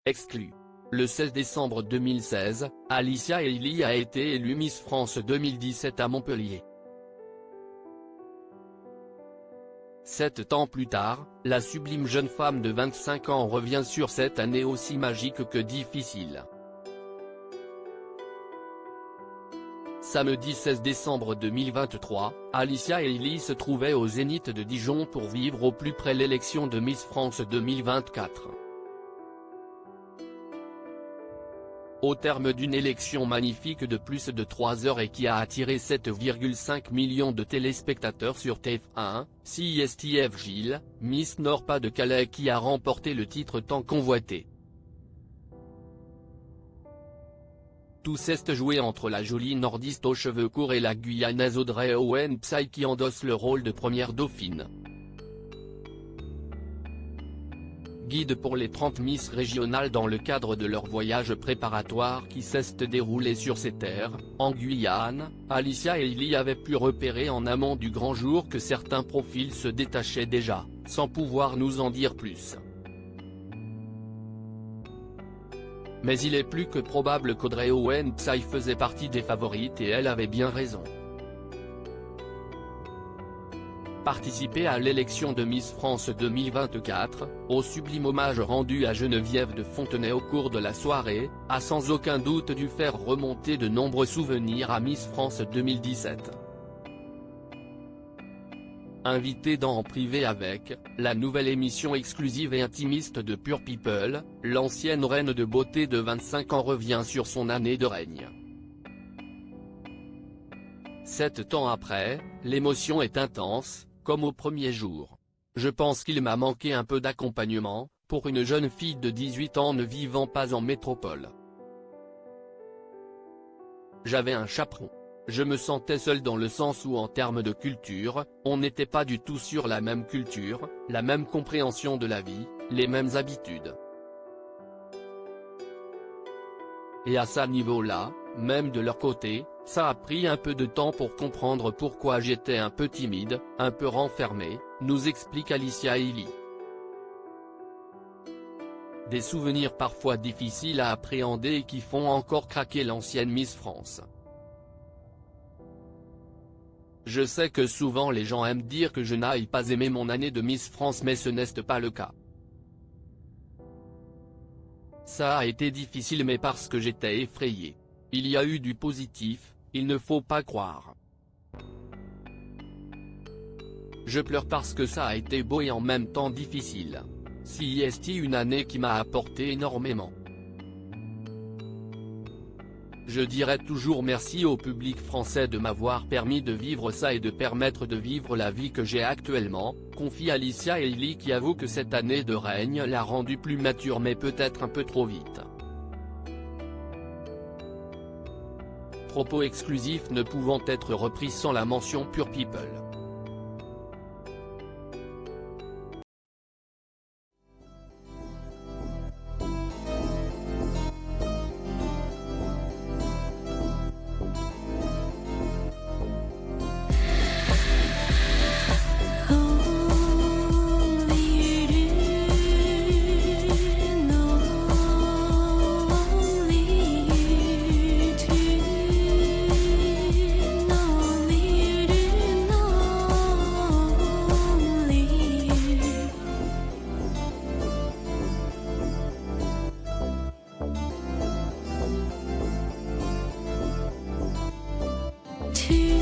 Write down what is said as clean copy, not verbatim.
Exclu. Le 16 décembre 2016, Alicia Eily a été élue Miss France 2017 à Montpellier. 7 ans plus tard, la sublime jeune femme de 25 ans revient sur cette année aussi magique que difficile. Samedi 16 décembre 2023, Alicia Eily se trouvait au Zénith de Dijon pour vivre au plus près l'élection de Miss France 2024. Au terme d'une élection magnifique de plus de 3 heures et qui a attiré 7,5 millions de téléspectateurs sur TF1, CISTF Gilles, Miss Nord-Pas-de-Calais qui a remporté le titre tant convoité. Tout s'est joué entre la jolie nordiste aux cheveux courts et la guyanaise Audrey Owen Psy qui endosse le rôle de première dauphine. Guide pour les 30 Miss régionales dans le cadre de leur voyage préparatoire qui s'est déroulé sur ces terres, en Guyane, Alicia Eily avait pu repérer en amont du grand jour que certains profils se détachaient déjà, sans pouvoir nous en dire plus. Mais il est plus que probable qu'Audrey Owen Psy faisait partie des favorites et elle avait bien raison. Participer à l'élection de Miss France 2024, au sublime hommage rendu à Geneviève de Fontenay au cours de la soirée, a sans aucun doute dû faire remonter de nombreux souvenirs à Miss France 2017. Invitée dans En privé avec, la nouvelle émission exclusive et intimiste de Pure People, l'ancienne reine de beauté de 25 ans revient sur son année de règne. 7 ans après, l'émotion est intense, comme au premier jour. Je pense qu'il m'a manqué un peu d'accompagnement, pour une jeune fille de 18 ans ne vivant pas en métropole. J'avais un chaperon. Je me sentais seul dans le sens où en termes de culture, on n'était pas du tout sur la même culture, la même compréhension de la vie, les mêmes habitudes. Et à ce niveau-là, même de leur côté, ça a pris un peu de temps pour comprendre pourquoi j'étais un peu timide, un peu renfermé, nous explique Alicia Eily. Des souvenirs parfois difficiles à appréhender et qui font encore craquer l'ancienne Miss France. Je sais que souvent les gens aiment dire que je n'aille pas aimé mon année de Miss France mais ce n'est pas le cas. Ça a été difficile mais parce que j'étais effrayé. Il y a eu du positif, il ne faut pas croire. Je pleure parce que ça a été beau et en même temps difficile. C'est une année qui m'a apporté énormément. Je dirai toujours merci au public français de m'avoir permis de vivre ça et de permettre de vivre la vie que j'ai actuellement, confie Alicia Eily qui avoue que cette année de règne l'a rendue plus mature mais peut-être un peu trop vite. Propos exclusifs ne pouvant être repris sans la mention Pure People. To